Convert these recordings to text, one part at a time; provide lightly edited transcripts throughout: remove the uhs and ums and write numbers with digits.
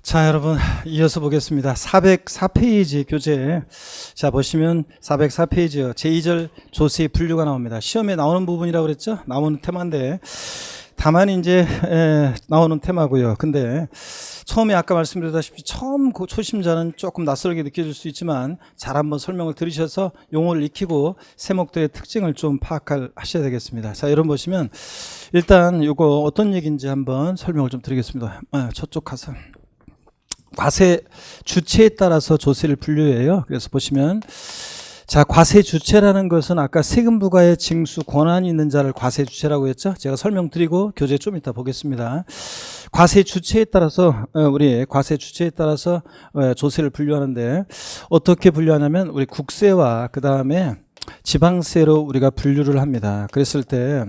자, 여러분 이어서 보겠습니다. 404페이지 교재. 자, 보시면 404페이지요. 제2절 조세의 분류가 나옵니다. 시험에 나오는 부분이라고 그랬죠? 나오는 테마인데 다만 이제 나오는 테마고요. 근데 처음에 아까 말씀드렸다시피 처음 초심자는 조금 낯설게 느껴질 수 있지만 잘 한번 설명을 들으셔서 용어를 익히고 세목들의 특징을 좀 파악하셔야 되겠습니다. 자, 여러분 보시면 일단 이거 어떤 얘기인지 한번 설명을 좀 드리겠습니다. 저쪽 가서. 과세 주체에 따라서 조세를 분류해요. 그래서 보시면 자, 과세 주체라는 것은 아까 세금 부과의 징수 권한이 있는 자를 과세 주체라고 했죠. 제가 설명드리고 교재 좀 이따 보겠습니다. 과세 주체에 따라서 우리 과세 주체에 따라서 조세를 분류하는데 어떻게 분류하냐면 우리 국세와 그 다음에 지방세로 우리가 분류를 합니다. 그랬을 때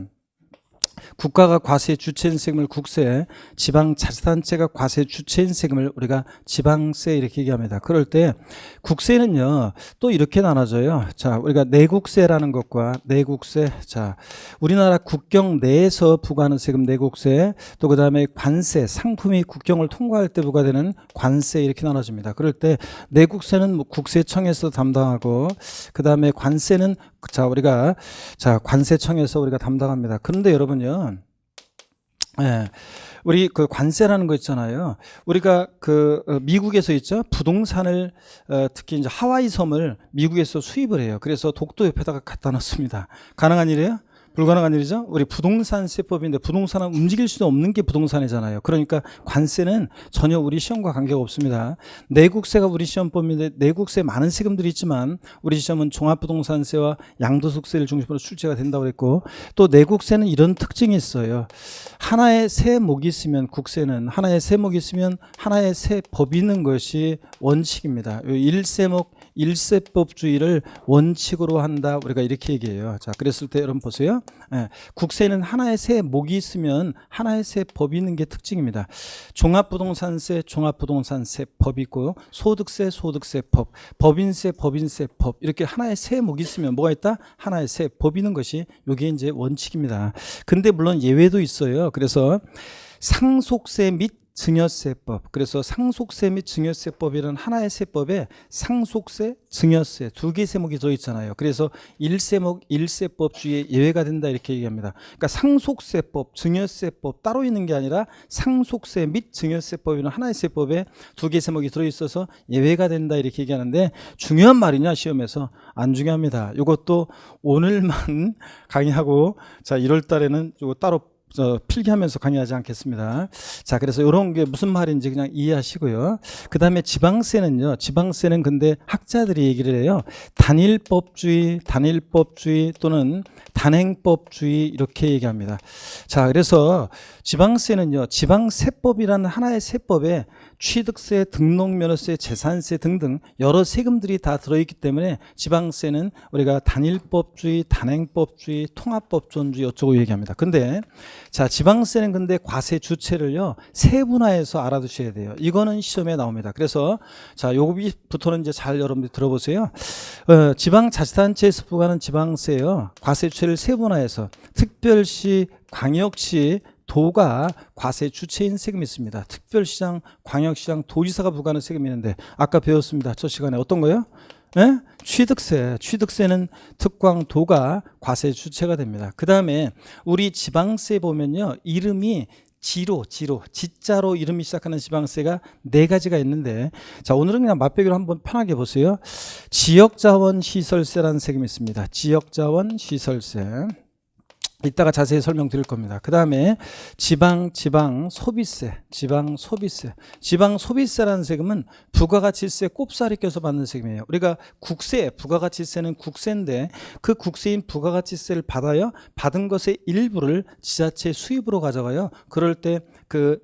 국가가 과세 주체인 세금을 국세, 지방자치단체가 과세 주체인 세금을 우리가 지방세 이렇게 얘기합니다. 그럴 때 국세는요 또 이렇게 나눠져요. 자, 우리가 내국세라는 것과 내국세, 자 우리나라 국경 내에서 부과하는 세금 내국세, 또 그 다음에 관세, 상품이 국경을 통과할 때 부과되는 관세 이렇게 나눠집니다. 그럴 때 내국세는 뭐 국세청에서 담당하고 그 다음에 관세는 우리가 관세청에서 우리가 담당합니다. 그런데 여러분요, 우리 그 관세라는 거 있잖아요. 우리가 미국에서 있죠. 부동산을 특히 이제 하와이 섬을 미국에서 수입을 해요. 그래서 독도 옆에다가 갖다 놓습니다. 가능한 일이에요? 불가능한 일이죠. 우리 부동산 세법인데 부동산은 움직일 수 없는 게 부동산이잖아요. 그러니까 관세는 전혀 우리 시험과 관계가 없습니다. 내국세가 우리 시험법인데 내국세 많은 세금들이 있지만 우리 시험은 종합부동산세와 양도소득세를 중심으로 출제가 된다고 했고, 또 내국세는 이런 특징이 있어요. 하나의 세목이 있으면, 국세는 하나의 세목이 있으면 하나의 세법이 있는 것이 원칙입니다. 일세목 일세법주의를 원칙으로 한다, 우리가 이렇게 얘기해요. 자, 그랬을 때 여러분 보세요. 국세는 하나의 세목이 있으면 하나의 세법이 있는 게 특징입니다. 종합부동산세 종합부동산세법이 있고, 소득세 소득세법, 법인세 법인세법, 이렇게 하나의 세목이 있으면 뭐가 있다? 하나의 세법이 있는 것이 이게 이제 원칙입니다. 근데 물론 예외도 있어요. 그래서 상속세 및 증여세법, 그래서 상속세 및 증여세법이라는 하나의 세법에 상속세, 증여세 두 개의 세목이 들어있잖아요. 그래서 일세목 일세법주의에 예외가 된다 이렇게 얘기합니다. 그러니까 상속세법, 증여세법 따로 있는 게 아니라 상속세 및 증여세법이라는 하나의 세법에 두 개의 세목이 들어있어서 예외가 된다 이렇게 얘기하는데, 중요한 말이냐 시험에서? 안 중요합니다. 이것도 오늘만 강의하고, 자 1월 달에는 이거 따로 필기하면서 강의하지 않겠습니다. 자, 그래서 이런 게 무슨 말인지 그냥 이해하시고요. 그 다음에 지방세는요, 지방세는 근데 학자들이 얘기를 해요. 단일법주의 또는 단행법주의 이렇게 얘기합니다. 자, 그래서 지방세는요, 지방세법이라는 하나의 세법에 취득세, 등록면허세, 재산세 등등 여러 세금들이 다 들어있기 때문에 지방세는 우리가 단일법주의, 단행법주의, 통합법존주의 어쩌고 얘기합니다. 근데 자, 지방세는 근데 과세 주체를요 세분화해서 알아두셔야 돼요. 이거는 시험에 나옵니다. 그래서 자, 여기부터는 이제 잘 여러분들이 들어보세요. 지방자치단체에서 부과하는 지방세요, 과세 주체를 세분화해서 특별시, 광역시, 도가 과세 주체인 세금이 있습니다. 특별시장, 광역시장, 도지사가 부과하는 세금이 있는데 아까 배웠습니다. 저 시간에 어떤 거요? 취득세, 취득세는 특광, 도가 과세 주체가 됩니다. 그 다음에 우리 지방세 보면요, 이름이 지자로 이름이 시작하는 지방세가 4가지가 있는데, 자 오늘은 그냥 맛보기로 한번 편하게 보세요. 지역자원시설세라는 세금이 있습니다. 지역자원시설세, 이따가 자세히 설명드릴 겁니다. 그 다음에 지방소비세, 지방소비세라는 세금은 부가가치세 꼽사리 껴서 받는 세금이에요. 우리가 국세, 부가가치세는 국세인데 그 국세인 부가가치세를 받아요. 받은 것의 일부를 지자체 수입으로 가져가요. 그럴 때 그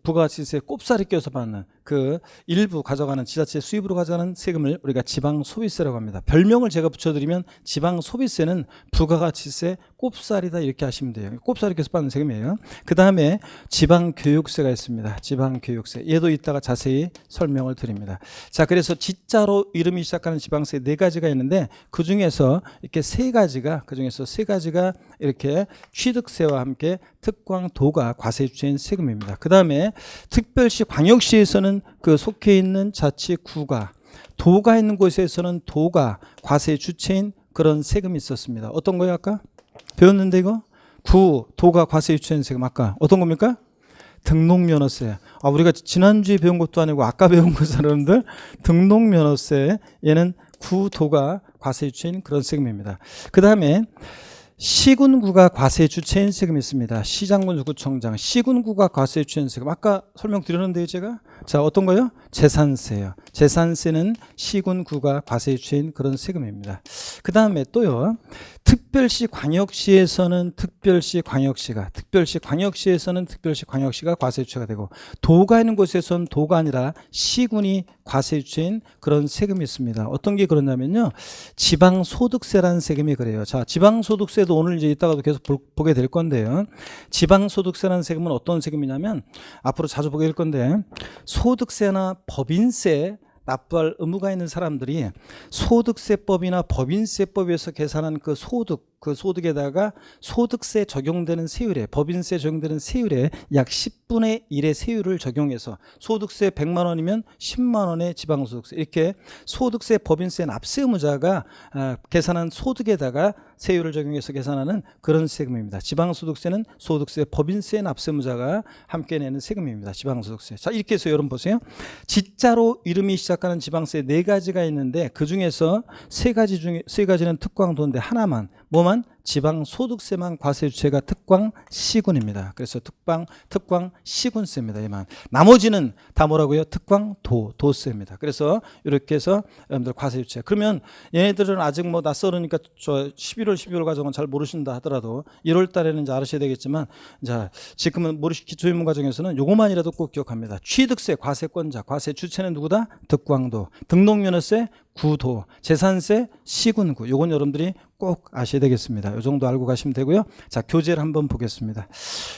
부가가치세 꼽사리 껴서 받는 그 일부 가져가는 지자체 수입으로 가져가는 세금을 우리가 지방소비세라고 합니다. 별명을 제가 붙여드리면 지방소비세는 부가가치세 꼽살이다 이렇게 하시면 돼요. 꼽살이 계속 받는 세금이에요. 그 다음에 지방교육세가 있습니다. 지방교육세. 얘도 이따가 자세히 설명을 드립니다. 자, 그래서 지자로 이름이 시작하는 지방세 4가지가 있는데 그 중에서 이렇게 세 가지가 이렇게 취득세와 함께 특광도가 과세 주체인 세금입니다. 그 다음에 특별시 광역시에서는 그 속해 있는 자치구가, 도가 있는 곳에서는 도가 과세 주체인 그런 세금이 있었습니다. 어떤 거예요 아까? 배웠는데 이거? 구, 도가 과세 주체인 세금 아까 어떤 겁니까? 등록면허세. 우리가 지난주에 배운 것도 아니고 아까 배운 거 사람들 등록면허세. 얘는 구, 도가 과세 주체인 그런 세금입니다. 그 다음에 시군구가 과세 주체인 세금이 있습니다. 시장군, 구청장. 시군구가 과세 주체인 세금. 아까 설명드렸는데요, 제가. 자, 어떤 거요? 재산세요. 재산세는 시군구가 과세 주체인 그런 세금입니다. 그 다음에 또요. 특별시 광역시에서는 특별시 광역시가 과세 주체가 되고, 도가 있는 곳에서는 도가 아니라 시군이 과세 주체인 그런 세금이 있습니다. 어떤 게 그러냐면요, 지방소득세라는 세금이 그래요. 자, 지방소득세도 오늘 이제 이따가도 계속 보게 될 건데요. 지방소득세라는 세금은 어떤 세금이냐면 앞으로 자주 보게 될 건데, 소득세나 법인세 납부할 의무가 있는 사람들이 소득세법이나 법인세법에서 계산한 그 소득에다가 소득세 적용되는 세율에, 법인세 적용되는 세율에 약 10분의 1의 세율을 적용해서 소득세 100만 원이면 10만 원의 지방소득세, 이렇게 소득세, 법인세 납세 의무자가 계산한 소득에다가 세율을 적용해서 계산하는 그런 세금입니다. 지방소득세는 소득세, 법인세 납세 의무자가 함께 내는 세금입니다. 지방소득세. 자, 이렇게 해서 여러분 보세요. 지자로 이름이 시작하는 지방세 4가지가 있는데 그 중에서 3가지는 특광도인데 하나만, 뭐만? 지방소득세만 과세 주체가 특광시군입니다. 그래서 특광시군세입니다. 얘만. 나머지는 다 뭐라고요? 특광도세입니다. 그래서 이렇게 해서 여러분들 과세 주체. 그러면 얘네들은 아직 뭐 낯설으니까 저 11월, 12월 과정은 잘 모르신다 하더라도 1월 달에는 이제 알으셔야 되겠지만, 자, 지금은 기초입문 과정에서는 요거만이라도 꼭 기억합니다. 취득세 과세권자, 과세 주체는 누구다? 특광도. 등록면허세 구도, 재산세 시군구. 요건 여러분들이 꼭 아셔야 되겠습니다. 요 정도 알고 가시면 되고요. 자, 교재를 한번 보겠습니다.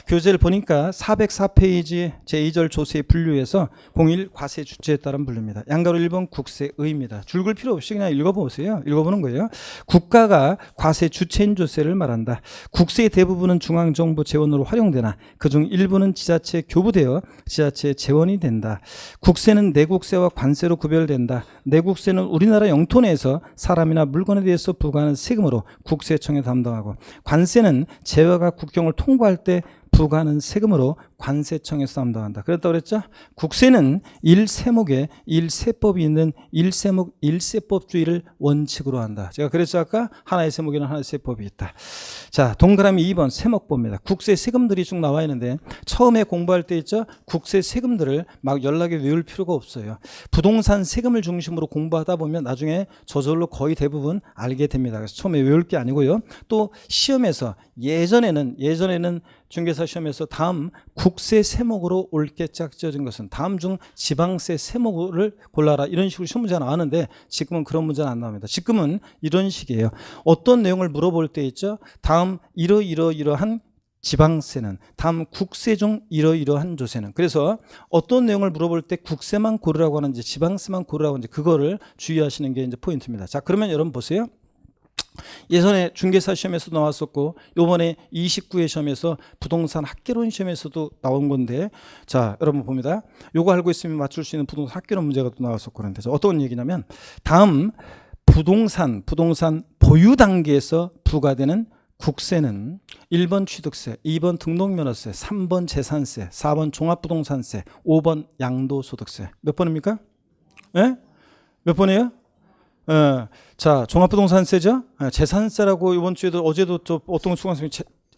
교재를 보니까 404페이지 제2절 조세의 분류에서 01 과세 주체에 따른 분류입니다. 양가로 1번 국세의입니다. 줄글 필요 없이 그냥 읽어보세요. 읽어보는 거예요. 국가가 과세 주체인 조세를 말한다. 국세의 대부분은 중앙정부 재원으로 활용되나 그중 일부는 지자체에 교부되어 지자체의 재원이 된다. 국세는 내국세와 관세로 구별된다. 내국세는 우리나라 영토 내에서 사람이나 물건에 대해서 부과하는 세금으로 국세청에 담당하고, 관세는 재화가 국경을 통과할 때 부과하는 세금으로 관세청에서 담당한다. 그랬다고 그랬죠? 국세는 일세목에 일세법이 있는 일세목 일세법주의를 원칙으로 한다. 제가 그랬죠 아까? 하나의 세목에는 하나의 세법이 있다. 자, 동그라미 2번 세목법입니다. 국세 세금들이 쭉 나와 있는데 처음에 공부할 때 있죠? 국세 세금들을 막 연락에 외울 필요가 없어요. 부동산 세금을 중심으로 공부하다 보면 나중에 저절로 거의 대부분 알게 됩니다. 그래서 처음에 외울 게 아니고요. 또 시험에서 예전에는 중개사 시험에서 다음 국세 세목으로 옳게 짝지어진 것은 다음 중 지방세 세목을 골라라, 이런 식으로 시험 문제가 나왔는데 지금은 그런 문제는 안 나옵니다. 지금은 이런 식이에요. 어떤 내용을 물어볼 때 있죠? 다음 이러한 지방세는, 다음 국세 중 이러이러한 조세는. 그래서 어떤 내용을 물어볼 때 국세만 고르라고 하는지 지방세만 고르라고 하는지 그거를 주의하시는 게 이제 포인트입니다. 자, 그러면 여러분 보세요. 예전에 중개사 시험에서 나왔었고 요번에 29회 시험에서 부동산 학개론 시험에서도 나온 건데, 자, 여러분 봅니다. 요거 알고 있으면 맞출 수 있는 부동산 학개론 문제가 또 나왔었고, 그런데 어떤 얘기냐면 다음 부동산 보유 단계에서 부과되는 국세는 1번 취득세, 2번 등록면허세, 3번 재산세, 4번 종합부동산세, 5번 양도소득세. 몇 번입니까? 예? 몇 번이에요? 자, 종합부동산세죠? 재산세라고 이번 주에도 어제도 어떤 수강생이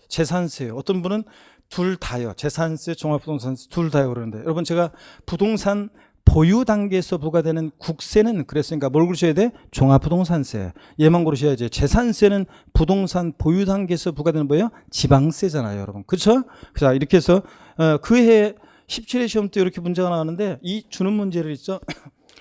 재산세예요. 어떤 분은 둘 다요. 재산세, 종합부동산세 둘 다요 그러는데, 여러분 제가 부동산 보유 단계에서 부과되는 국세는 그랬으니까 뭘 고르셔야 돼? 종합부동산세. 얘만 고르셔야지. 재산세는 부동산 보유 단계에서 부과되는 뭐예요? 지방세잖아요, 여러분. 그렇죠? 자, 이렇게 해서 그해 17회 시험 때 이렇게 문제가 나왔는데 이 주는 문제를 있죠.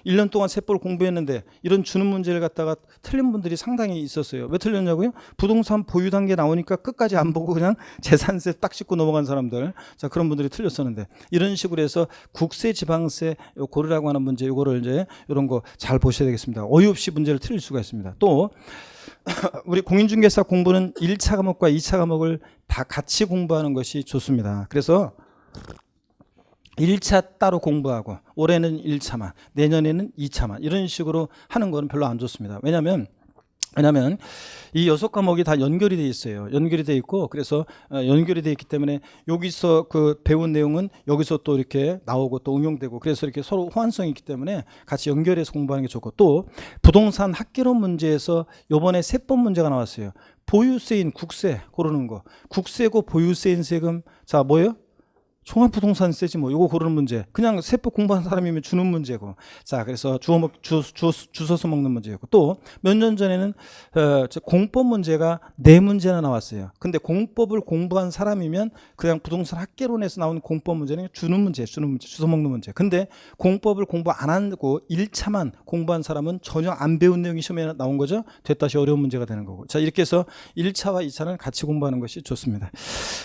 1년 동안 세법을 공부했는데 이런 주는 문제를 갖다가 틀린 분들이 상당히 있었어요. 왜 틀렸냐고요? 부동산 보유 단계 나오니까 끝까지 안 보고 그냥 재산세 딱 짚고 넘어간 사람들. 자, 그런 분들이 틀렸었는데 이런 식으로 해서 국세 지방세 고르라고 하는 문제 이거를 이제 이런 거 잘 보셔야 되겠습니다. 어이없이 문제를 틀릴 수가 있습니다. 또 우리 공인중개사 공부는 1차 과목과 2차 과목을 다 같이 공부하는 것이 좋습니다. 그래서 1차 따로 공부하고 올해는 1차만 내년에는 2차만 이런 식으로 하는 건 별로 안 좋습니다. 왜냐하면 이 6과목이 다 연결이 돼 있어요. 연결이 돼 있고 그래서 연결이 돼 있기 때문에 여기서 그 배운 내용은 여기서 또 이렇게 나오고 또 응용되고 그래서 이렇게 서로 호환성이 있기 때문에 같이 연결해서 공부하는 게 좋고 또 부동산 학개론 문제에서 요번에 세법 문제가 나왔어요. 보유세인 국세 고르는 거. 국세고 보유세인 세금 자 뭐예요? 종합부동산세지 뭐 이거 고르는 문제 그냥 세법 공부한 사람이면 주는 문제고 자 그래서 주워서 먹는 문제였고 또 몇 년 전에는 공법 문제가 4문제나 나왔어요. 근데 공법을 공부한 사람이면 그냥 부동산 학개론에서 나온 공법 문제는 주는 문제 주워 먹는 문제. 근데 공법을 공부 안 하고 1차만 공부한 사람은 전혀 안 배운 내용이 시험에 나온 거죠. 됐다시 어려운 문제가 되는 거고 자 이렇게 해서 1차와 2차는 같이 공부하는 것이 좋습니다.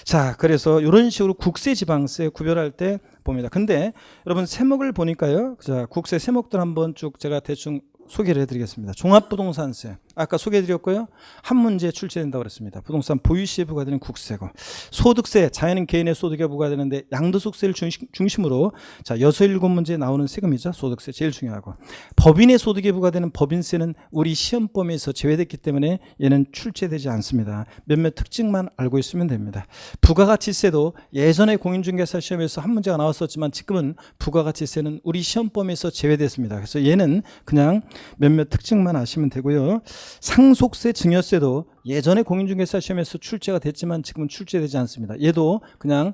자 그래서 이런 식으로 국세 지방 구별할 때 봅니다. 근데 여러분 세목을 보니까요. 자, 국세 세목들 한번 쭉 제가 대충 소개를 해드리겠습니다. 종합부동산세 아까 소개해드렸고요. 한 문제 출제된다고 그랬습니다. 부동산 보유시에 부과되는 국세고 소득세 자연인 개인의 소득에 부과되는데 양도소득세를 중심으로 자 6, 7문제에 나오는 세금이죠. 소득세 제일 중요하고 법인의 소득에 부과되는 법인세는 우리 시험 범위에서 제외됐기 때문에 얘는 출제되지 않습니다. 몇몇 특징만 알고 있으면 됩니다. 부가가치세도 예전에 공인중개사 시험에서 한 문제가 나왔었지만 지금은 부가가치세는 우리 시험 범위에서 제외됐습니다. 그래서 얘는 그냥 몇몇 특징만 아시면 되고요. 상속세, 증여세도 예전에 공인중개사 시험에서 출제가 됐지만 지금은 출제되지 않습니다. 얘도 그냥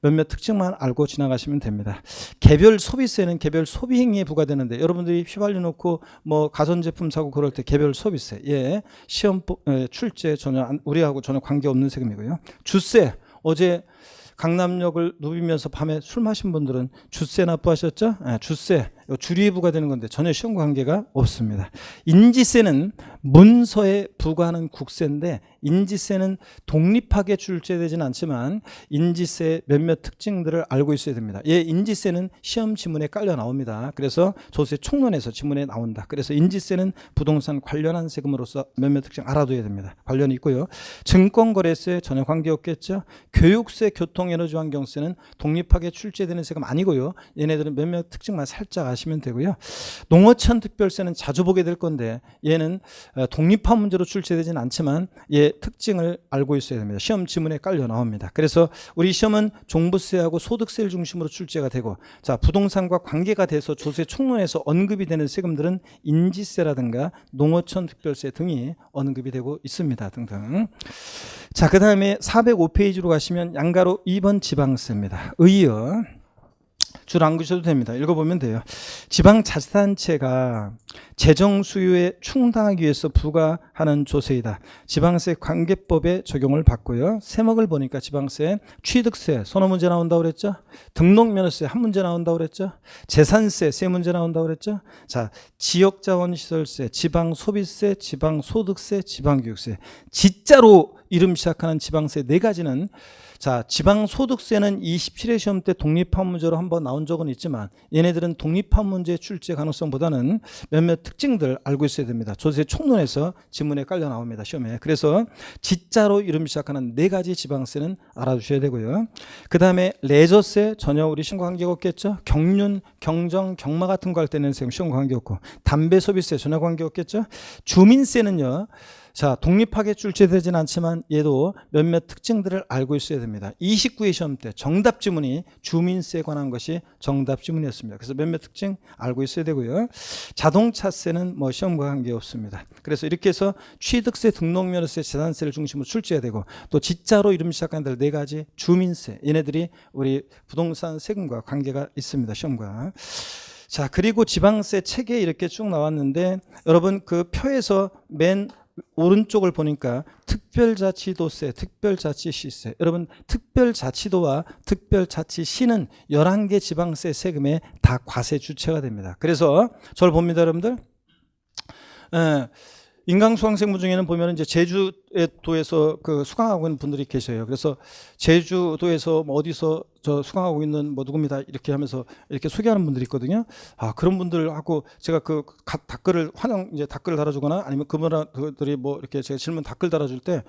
몇몇 특징만 알고 지나가시면 됩니다. 개별 소비세는 개별 소비행위에 부과되는데 여러분들이 휘발유 넣고 뭐 가전제품 사고 그럴 때 개별 소비세 예 시험 출제 전혀 우리하고 전혀 관계없는 세금이고요. 주세 어제 강남역을 누비면서 밤에 술 마신 분들은 주세 납부하셨죠? 주세 주류에 부과되는 건데 전혀 시험과 관계가 없습니다. 인지세는 문서에 부과하는 국세인데 인지세는 독립하게 출제되지는 않지만 인지세 몇몇 특징들을 알고 있어야 됩니다. 예, 인지세는 시험 지문에 깔려 나옵니다. 그래서 조세 총론에서 지문에 나온다. 그래서 인지세는 부동산 관련한 세금으로서 몇몇 특징 알아둬야 됩니다. 관련이 있고요. 증권거래세 전혀 관계없겠죠. 교육세, 교통에너지환경세는 독립하게 출제되는 세금 아니고요. 얘네들은 몇몇 특징만 살짝 아시면 되고요. 농어촌 특별세는 자주 보게 될 건데 얘는 독립한 문제로 출제되지는 않지만 얘 특징을 알고 있어야 됩니다. 시험 지문에 깔려 나옵니다. 그래서 우리 시험은 종부세하고 소득세를 중심으로 출제가 되고 자 부동산과 관계가 돼서 조세 총론에서 언급이 되는 세금들은 인지세라든가 농어촌 특별세 등이 언급이 되고 있습니다. 등등. 자, 그 다음에 405페이지로 가시면 양가로 2번 지방세입니다. 의이어 줄 안 그셔도 됩니다. 읽어보면 돼요. 지방자치단체가 재정 수요에 충당하기 위해서 부과하는 조세이다. 지방세 관계법에 적용을 받고요. 세목을 보니까 지방세, 취득세, 서너 문제 나온다고 그랬죠? 등록면허세 한 문제 나온다고 그랬죠? 재산세 세 문제 나온다고 그랬죠? 자, 지역자원시설세, 지방소비세, 지방소득세, 지방교육세. 지자로 이름 시작하는 지방세 4가지는 자, 지방소득세는 27회 시험 때 독립한 문제로 한번 나온 적은 있지만 얘네들은 독립한 문제 출제 가능성보다는 몇몇 특징들 알고 있어야 됩니다. 조세 총론에서 지문에 깔려 나옵니다. 시험에. 그래서 지자로 이름 시작하는 4가지 지방세는 알아두셔야 되고요. 그 다음에 레저세 전혀 우리 시험과 관계가 없겠죠. 경륜, 경정, 경마 같은 거 할 때는 시험과 관계 없고 담배 소비세 전혀 관계 없겠죠. 주민세는요. 자, 독립하게 출제되진 않지만 얘도 몇몇 특징들을 알고 있어야 됩니다. 29회 시험 때 정답 지문이 주민세에 관한 것이 정답 지문이었습니다. 그래서 몇몇 특징 알고 있어야 되고요. 자동차세는 뭐 시험과 관계없습니다. 그래서 이렇게 해서 취득세, 등록면허세, 재산세를 중심으로 출제해야 되고 또 지자로 이름 시작하는 4가지 주민세 얘네들이 우리 부동산 세금과 관계가 있습니다. 시험과. 자, 그리고 지방세 체계 이렇게 쭉 나왔는데 여러분 그 표에서 맨 오른쪽을 보니까 특별자치도세, 특별자치시세. 여러분 특별자치도와 특별자치시는 11개 지방세 세금에 다 과세 주체가 됩니다. 그래서 저를 봅니다, 여러분들. 인강수강생분 중에는 보면 이제 제주도에서 그 수강하고 있는 분들이 계셔요. 그래서 제주도에서 뭐 어디서 저 수강하고 있는 뭐 누굽니다 이렇게 하면서 이렇게 소개하는 분들이 있거든요. 아, 그런 분들하고 제가 그 댓글을 이제 댓글을 달아주거나 아니면 그분들이 뭐 이렇게 제가 질문 댓글 달아줄 때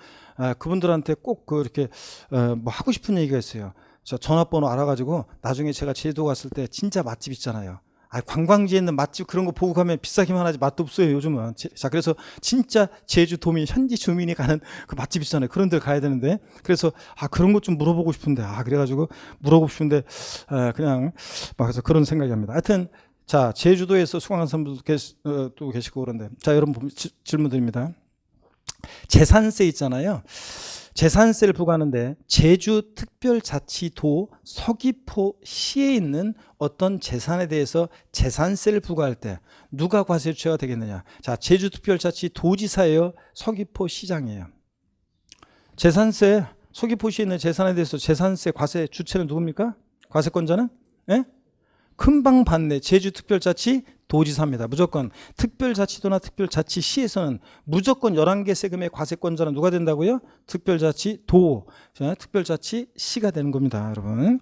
그분들한테 꼭 그 이렇게 뭐 하고 싶은 얘기가 있어요. 저 전화번호 알아가지고 나중에 제가 제주도 갔을 때 진짜 맛집 있잖아요. 관광지에 있는 맛집 그런 거 보고 가면 비싸기만 하지 맛도 없어요, 요즘은. 자, 그래서 진짜 제주도민, 현지 주민이 가는 그 맛집 있잖아요. 그런 데를 가야 되는데. 그래서, 그런 것 좀 물어보고 싶은데, 그래가지고 물어보고 싶은데, 그냥, 막 해서 그런 생각이 납니다. 하여튼, 자, 제주도에서 수강한 분들도 계시고 그런데. 자, 여러분 질문 드립니다. 재산세 있잖아요. 재산세를 부과하는데 제주특별자치도 서귀포시에 있는 어떤 재산에 대해서 재산세를 부과할 때 누가 과세 주체가 되겠느냐? 자, 제주특별자치도지사예요, 서귀포시장이에요. 재산세, 서귀포시에 있는 재산에 대해서 재산세 과세 주체는 누굽니까? 과세권자는? 예? 금방 받네. 제주특별자치 도지사입니다. 무조건 특별자치도나 특별자치시에서는 무조건 11개 세금의 과세권자는 누가 된다고요? 특별자치도, 특별자치시가 되는 겁니다, 여러분.